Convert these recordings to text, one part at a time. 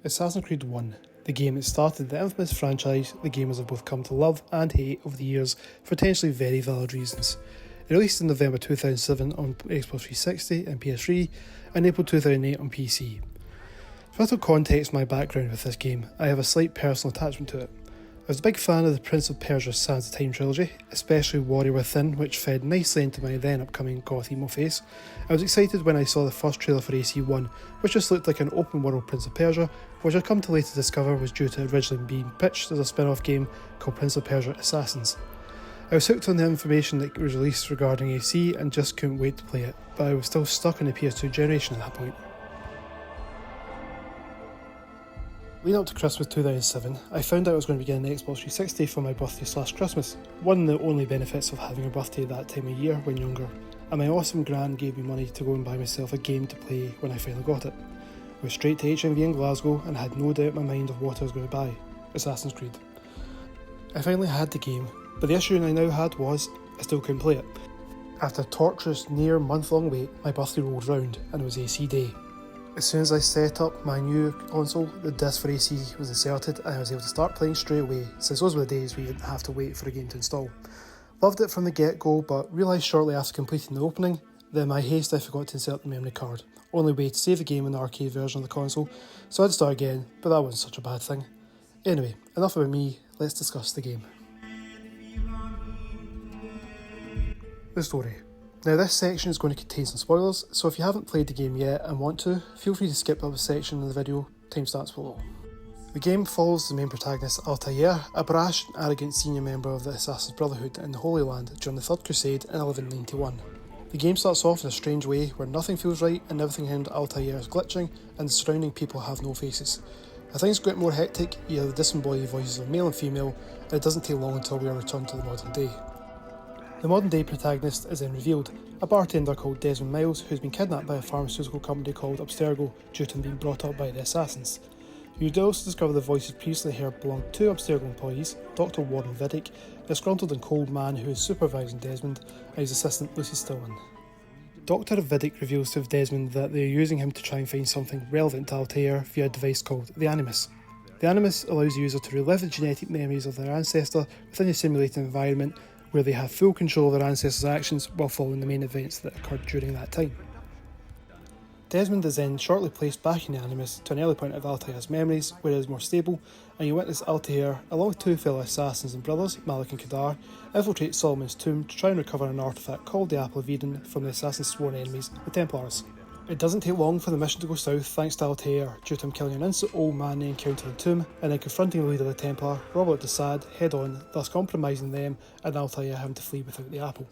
Assassin's Creed 1, the game that started the infamous franchise the gamers have both come to love and hate over the years for potentially very valid reasons. It released in November 2007 on Xbox 360 and PS3 and April 2008 on PC. For little context on my background with this game, I have a slight personal attachment to it. I was a big fan of the Prince of Persia Sands of Time trilogy, especially Warrior Within, which fed nicely into my then upcoming goth emo face. I was excited when I saw the first trailer for AC1, which just looked like an open world Prince of Persia, which I've come to later discover was due to originally being pitched as a spin-off game called Prince of Persia Assassins. I was hooked on the information that was released regarding AC and just couldn't wait to play it, but I was still stuck in the PS2 generation at that point. Leading up to Christmas 2007, I found out I was going to be getting an Xbox 360 for my birthday/Christmas, one of the only benefits of having a birthday at that time of year when younger, and my awesome gran gave me money to go and buy myself a game to play when I finally got it. I went straight to HMV in Glasgow and had no doubt in my mind of what I was going to buy: Assassin's Creed. I finally had the game, but the issue I now had was I still couldn't play it. After a torturous near month-long wait, my birthday rolled round and it was AC Day. As soon as I set up my new console, the disc for AC was inserted and I was able to start playing straight away, since those were the days we didn't have to wait for a game to install. Loved it from the get-go, but realised shortly after completing the opening that in my haste I forgot to insert the memory card. Only way to save the game in the arcade version of the console, so I had to start again, but that wasn't such a bad thing. Anyway, enough about me, let's discuss the game. The story. Now this section is going to contain some spoilers, so if you haven't played the game yet and want to, feel free to skip that section of the video, timestamps below. The game follows the main protagonist Altair, a brash and arrogant senior member of the Assassin's Brotherhood in the Holy Land during the Third Crusade in 1191. The game starts off in a strange way where nothing feels right and everything around Altair is glitching and the surrounding people have no faces. As things get more hectic, you hear the disembodied voices of male and female, and it doesn't take long until we are returned to the modern day. The modern day protagonist is then revealed, a bartender called Desmond Miles who's been kidnapped by a pharmaceutical company called Abstergo due to him being brought up by the assassins. You would also discover the voices previously heard belonged to Abstergo employees, Dr. Warren Vidic, a disgruntled and cold man who is supervising Desmond, and his assistant Lucy Stillman. Dr. Vidic reveals to Desmond that they are using him to try and find something relevant to Altair via a device called the Animus. The Animus allows the user to relive the genetic memories of their ancestor within a simulated environment where they have full control of their ancestors' actions while following the main events that occurred during that time. Desmond is then shortly placed back in the Animus to an early point of Altair's memories where it is more stable, and you witness Altair, along with two fellow assassins and brothers, Malik and Kadar, infiltrate Solomon's tomb to try and recover an artefact called the Apple of Eden from the assassin's sworn enemies, the Templars. It doesn't take long for the mission to go south thanks to Altair, due to him killing an innocent old man they encounter in the tomb and then confronting the leader of the Templar, Robert de Sade, head on, thus compromising them and Altair having to flee without the apple.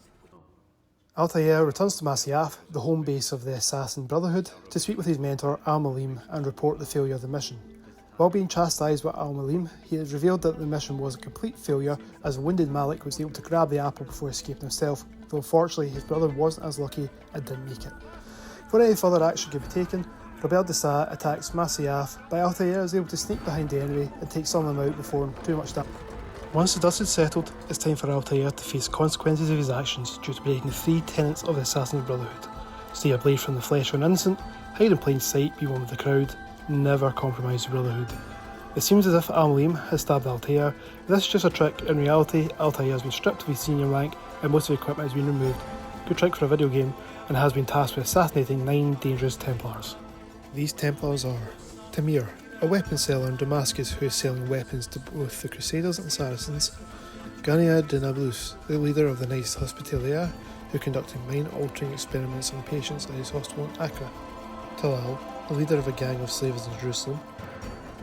Altair returns to Masyaf, the home base of the Assassin Brotherhood, to speak with his mentor Al-Malim and report the failure of the mission. While being chastised by Al-Malim, he has revealed that the mission was a complete failure as a wounded Malik was able to grab the apple before escaping himself, though unfortunately his brother wasn't as lucky and didn't make it. Before any further action could be taken, Robert de Sade attacks Masyaf, but Altair is able to sneak behind the enemy and take some of them out before too much damage. Once the dust is settled, it's time for Altair to face consequences of his actions due to breaking the three tenets of the Assassin's Brotherhood: stay away from the flesh of an innocent, hide in plain sight, be one with the crowd, never compromise the Brotherhood. It seems as if Al-Malim has stabbed Altair, but this is just a trick. In reality, Altair has been stripped of his senior rank and most of his equipment has been removed. Good trick for a video game, and has been tasked with assassinating 9 dangerous Templars. These Templars are Tamir, a weapons seller in Damascus who is selling weapons to both the Crusaders and Saracens; Ghania de Nablus, the leader of the Knights Hospitalier, who conducted mind-altering experiments on patients at his hospital in Accra; Talal, the leader of a gang of slavers in Jerusalem;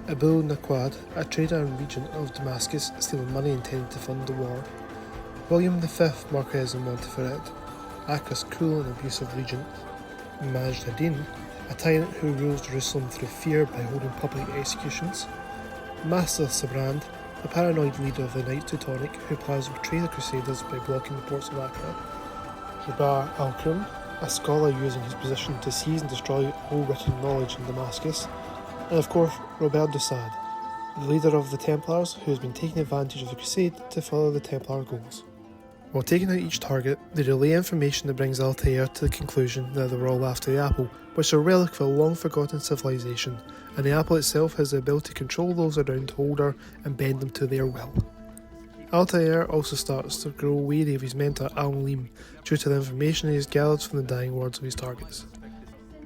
Abu Naqad, a trader and regent of Damascus, stealing money intended to fund the war; William V, Marquess of Montferrat, Accra's cruel and abusive regent; Majd ad-Din, a tyrant who rules Jerusalem through fear by holding public executions; Master Sabrand, the paranoid leader of the Knights Teutonic who plans to betray the Crusaders by blocking the ports of Accra; Jabbar al-Krum, a scholar using his position to seize and destroy all written knowledge in Damascus; and of course Robert de Sade, the leader of the Templars who has been taking advantage of the Crusade to further the Templar goals. While taking out each target, they relay information that brings Altair to the conclusion that they were all after the apple, which is a relic of a long-forgotten civilization, and the apple itself has the ability to control those around holder and bend them to their will. Altair also starts to grow weary of his mentor Al-Mulim due to the information he has gathered from the dying words of his targets.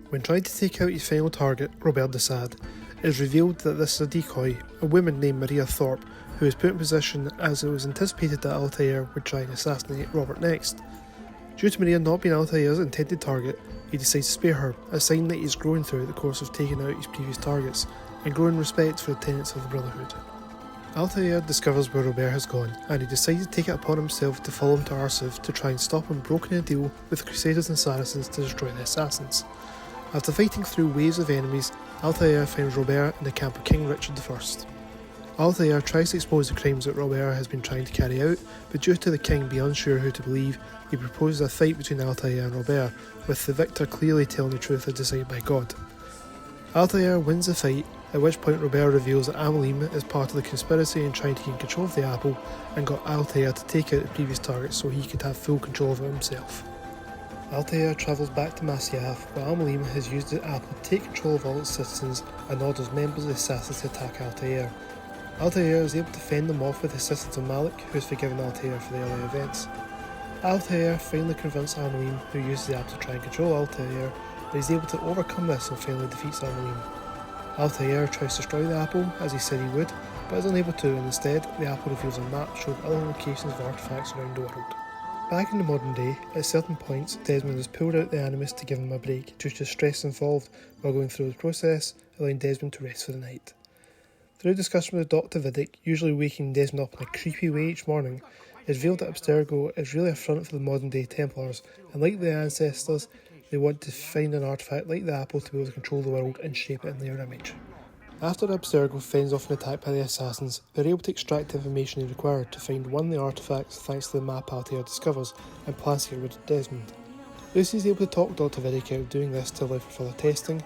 When trying to take out his final target, Robert de Sade, it is revealed that this is a decoy, a woman named Maria Thorpe, who is put in position as it was anticipated that Altair would try and assassinate Robert next. Due to Maria not being Altair's intended target, he decides to spare her, a sign that he is growing throughout the course of taking out his previous targets, and growing respect for the tenets of the Brotherhood. Altair discovers where Robert has gone, and he decides to take it upon himself to follow him to Arsuf to try and stop him broking a deal with the Crusaders and Saracens to destroy the assassins. After fighting through waves of enemies, Altair finds Robert in the camp of King Richard I. Altair tries to expose the crimes that Robert has been trying to carry out, but due to the king being unsure who to believe, he proposes a fight between Altair and Robert, with the victor clearly telling the truth as decided by God. Altair wins the fight, at which point Robert reveals that Al-Mulim is part of the conspiracy in trying to gain control of the apple, and got Altair to take out the previous target so he could have full control of it himself. Altair travels back to Masyaf, where Al-Mulim has used the apple to take control of all its citizens and orders members of the assassins to attack Altair. Altair is able to fend them off with the assistance of Malik, who has forgiven Altair for the early events. Altair finally convinces Al-Mulim, who uses the apple to try and control Altair, but he's able to overcome this and finally defeats Al-Mulim. Altair tries to destroy the apple, as he said he would, but is unable to, and instead the apple reveals a map showing other locations of artefacts around the world. Back in the modern day, at certain points Desmond has pulled out the animus to give him a break due to the stress involved while going through the process, allowing Desmond to rest for the night. Through discussion with Dr. Vidic, usually waking Desmond up in a creepy way each morning, it is revealed that Abstergo is really a front for the modern day Templars, and like their ancestors, they want to find an artefact like the apple to be able to control the world and shape it in their image. After Abstergo fends off an attack by the assassins, they are able to extract the information they require to find one of the artefacts thanks to the map Altair discovers and plans to get rid of Desmond. Lucy is able to talk Dr. Vidic out of doing this to allow for further testing.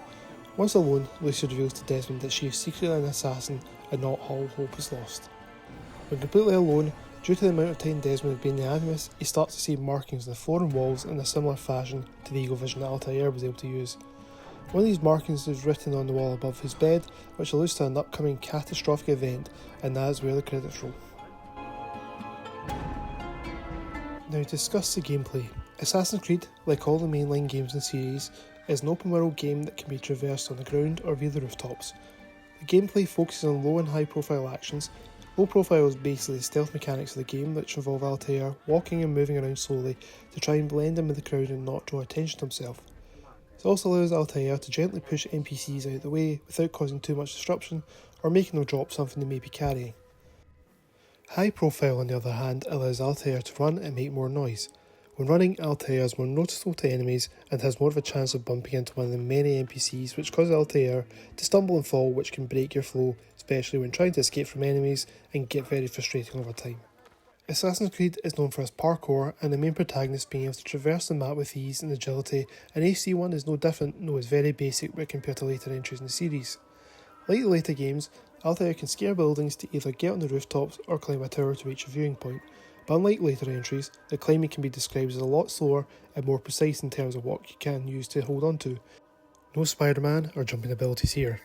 Once alone, Lucy reveals to Desmond that she is secretly an assassin and not all hope is lost. When completely alone, due to the amount of time Desmond had been in the Animus, he starts to see markings on the floor and walls in a similar fashion to the eagle vision that Altair was able to use. One of these markings is written on the wall above his bed, which alludes to an upcoming catastrophic event, and that is where the credits roll. Now to discuss the gameplay. Assassin's Creed, like all the mainline games in the series, is an open world game that can be traversed on the ground or via the rooftops. The gameplay focuses on low and high profile actions. Low profile is basically the stealth mechanics of the game, which involve Altair walking and moving around slowly to try and blend in with the crowd and not draw attention to himself. This also allows Altair to gently push NPCs out of the way without causing too much disruption or making them drop something they may be carrying. High profile, on the other hand, allows Altair to run and make more noise. When running, Altair is more noticeable to enemies and has more of a chance of bumping into one of the many NPCs, which cause Altair to stumble and fall, which can break your flow, especially when trying to escape from enemies, and get very frustrating over time. Assassin's Creed is known for its parkour and the main protagonist being able to traverse the map with ease and agility, and AC1 is no different, though it's very basic when compared to later entries in the series. Like the later games, Altair can scale buildings to either get on the rooftops or climb a tower to reach a viewing point, but unlike later entries, the climbing can be described as a lot slower and more precise in terms of what you can use to hold on to. No Spider-Man or jumping abilities here.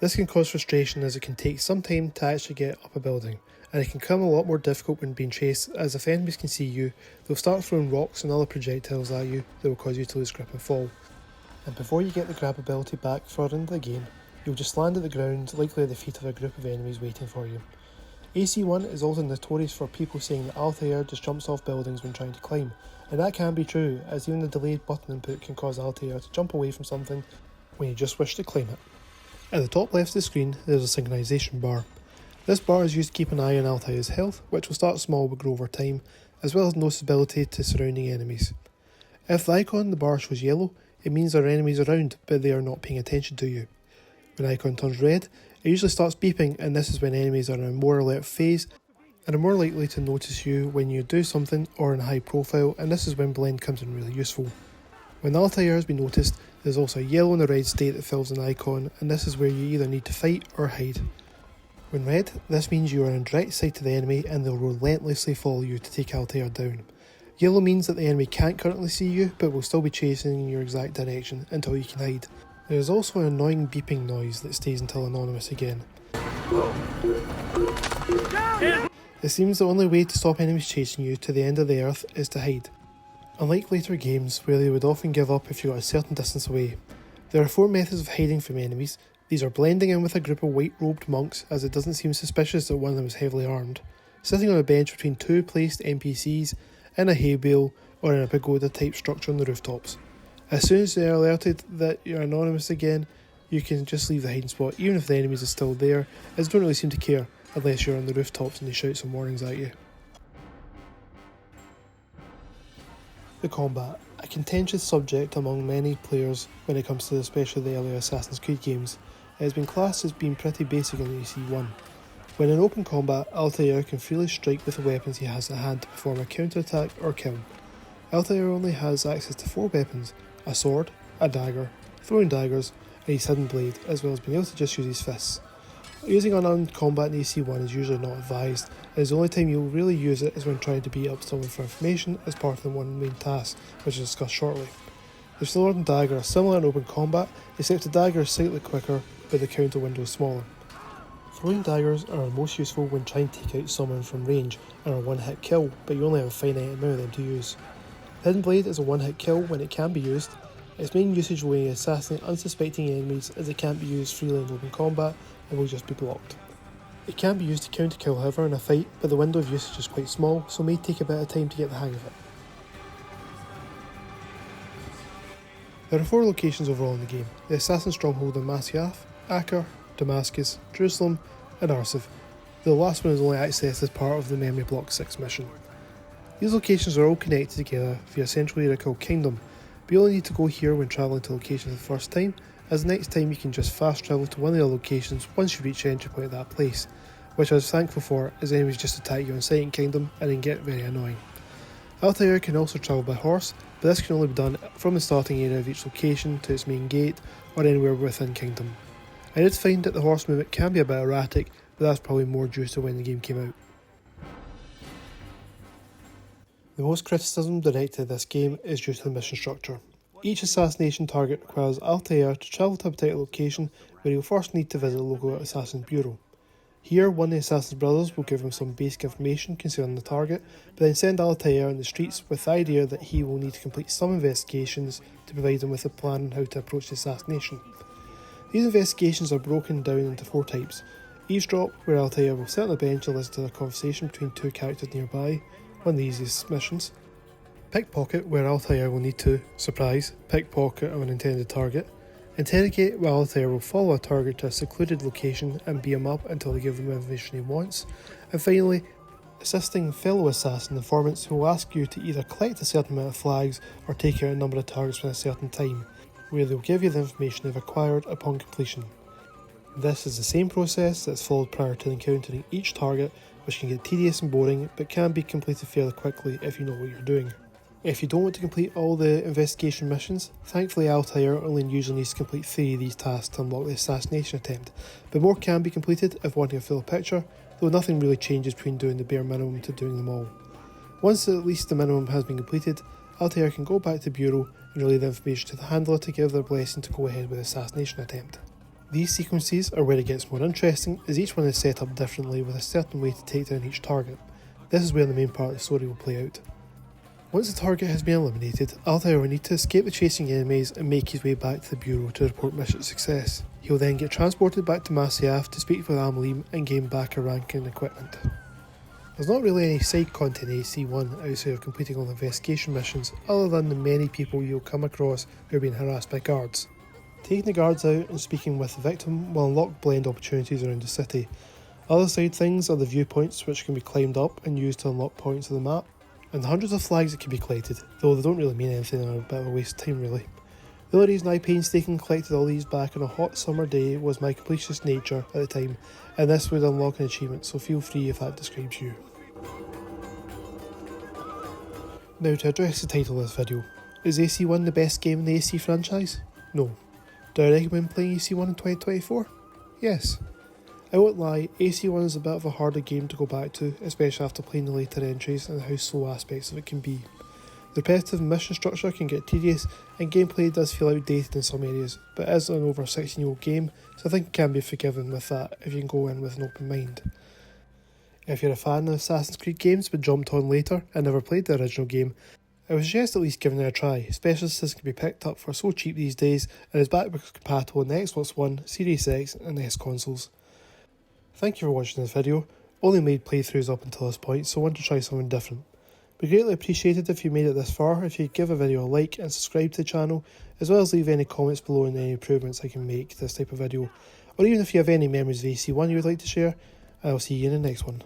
This can cause frustration as it can take some time to actually get up a building, and it can become a lot more difficult when being chased, as if enemies can see you, they'll start throwing rocks and other projectiles at you that will cause you to lose grip and fall. And before you get the grab ability back further into the game, you'll just land at the ground, likely at the feet of a group of enemies waiting for you. AC1 is also notorious for people saying that Altair just jumps off buildings when trying to climb, and that can be true, as even the delayed button input can cause Altair to jump away from something when you just wish to climb it. At the top left of the screen, there's a synchronization bar. This bar is used to keep an eye on Altair's health, which will start small but grow over time, as well as noticeability to surrounding enemies. If the icon on the bar shows yellow, it means there are enemies around, but they are not paying attention to you. When the icon turns red, it usually starts beeping, and this is when enemies are in a more alert phase and are more likely to notice you when you do something or in a high profile, and this is when blend comes in really useful. When Altair has been noticed, there's also a yellow and a red state that fills an icon, and this is where you either need to fight or hide. When red, this means you are in direct sight to the enemy and they'll relentlessly follow you to take Altair down. Yellow means that the enemy can't currently see you, but will still be chasing in your exact direction until you can hide. There is also an annoying beeping noise that stays until anonymous again. It seems the only way to stop enemies chasing you to the end of the earth is to hide. Unlike later games where they would often give up if you got a certain distance away, there are 4 methods of hiding from enemies. These are blending in with a group of white-robed monks, as it doesn't seem suspicious that one of them is heavily armed, sitting on a bench between 2 placed NPCs, in a hay bale, or in a pagoda-type structure on the rooftops. As soon as they are alerted that you're anonymous again, you can just leave the hiding spot, even if the enemies are still there, as they don't really seem to care, unless you're on the rooftops and they shout some warnings at you. The combat, a contentious subject among many players when it comes to especially the earlier Assassin's Creed games. It has been classed as being pretty basic in AC1. When in open combat, Altair can freely strike with the weapons he has at hand to perform a counterattack or kill. Altair only has access to 4 weapons, a sword, a dagger, throwing daggers, and his hidden blade, as well as being able to just use his fists. Using unarmed combat in AC1 is usually not advised, as the only time you'll really use it is when trying to beat up someone for information as part of the one main task, which is discussed shortly. The sword and dagger are similar in open combat, except the dagger is slightly quicker, but the counter window is smaller. Throwing daggers are most useful when trying to take out someone from range and are a one-hit kill, but you only have a finite amount of them to use. Hidden Blade is a one-hit kill when it can be used. Its main usage when you assassinate unsuspecting enemies, as it can't be used freely in open combat and will just be blocked. It can be used to counter kill however in a fight, but the window of usage is quite small, so it may take a bit of time to get the hang of it. There are 4 locations overall in the game: the Assassin Stronghold in Masyaf, Acre, Damascus, Jerusalem, and Arsuf. The last one is only accessed as part of the Memory Block 6 mission. These locations are all connected together via a central area called Kingdom, but you only need to go here when travelling to locations the first time, as the next time you can just fast travel to one of the other locations once you reach the entry point of that place, which I was thankful for, as enemies just attack you on sight in Kingdom and then get very annoying. Altair can also travel by horse, but this can only be done from the starting area of each location to its main gate or anywhere within Kingdom. I did find that the horse movement can be a bit erratic, but that's probably more due to when the game came out. The most criticism directed at this game is due to the mission structure. Each assassination target requires Altair to travel to a particular location where he'll first need to visit a local assassin's bureau. Here, one of the assassin's brothers will give him some basic information concerning the target, but then send Altair in the streets with the idea that he will need to complete some investigations to provide him with a plan on how to approach the assassination. These investigations are broken down into 4 types: eavesdrop, where Altair will sit on a bench and listen to a conversation between 2 characters nearby, one of the easiest missions; pickpocket, where Altair will need to, surprise, pickpocket an intended target; interrogate, where Altair will follow a target to a secluded location and beat him up until they give him information he wants; and finally, assisting fellow assassin informants who will ask you to either collect a certain amount of flags or take out a number of targets within a certain time, where they'll give you the information they've acquired upon completion. This is the same process that's followed prior to encountering each target, which can get tedious and boring, but can be completed fairly quickly if you know what you're doing. If you don't want to complete all the investigation missions, thankfully Altair only usually needs to complete 3 of these tasks to unlock the assassination attempt, but more can be completed if wanting a full picture, though nothing really changes between doing the bare minimum to doing them all. Once at least the minimum has been completed, Altair can go back to the Bureau and relay the information to the handler to give their blessing to go ahead with the assassination attempt. These sequences are where it gets more interesting, as each one is set up differently with a certain way to take down each target. This is where the main part of the story will play out. Once the target has been eliminated, Altair will need to escape the chasing enemies and make his way back to the Bureau to report mission success. He will then get transported back to Masyaf to speak with Amelim and gain back a rank and equipment. There's not really any side content in AC1 outside of completing all the investigation missions, other than the many people you'll come across who are being harassed by guards. Taking the guards out and speaking with the victim will unlock blend opportunities around the city. Other side things are the viewpoints, which can be climbed up and used to unlock points of the map, and the hundreds of flags that can be collected, though they don't really mean anything and are a bit of a waste of time really. The only reason I painstakingly collected all these back on a hot summer day was my completionist nature at the time, and this would unlock an achievement, so feel free if that describes you. Now to address the title of this video, is AC1 the best game in the AC franchise? No. Do I recommend playing AC1 in 2024? Yes. I won't lie, AC1 is a bit of a harder game to go back to, especially after playing the later entries and how slow aspects of it can be. The repetitive mission structure can get tedious and gameplay does feel outdated in some areas, but it is an over 16-year-old game, so I think it can be forgiven with that if you can go in with an open mind. If you're a fan of Assassin's Creed games but jumped on later and never played the original game, I would suggest at least giving it a try, especially since this can be picked up for so cheap these days and is backwards compatible on the Xbox One, Series X and S consoles. Thank you for watching this video. Only made playthroughs up until this point, so I want to try something different. Be greatly appreciated if you made it this far, if you give a video a like and subscribe to the channel, as well as leave any comments below on any improvements I can make to this type of video, or even if you have any memories of AC1 you would like to share. I'll see you in the next one.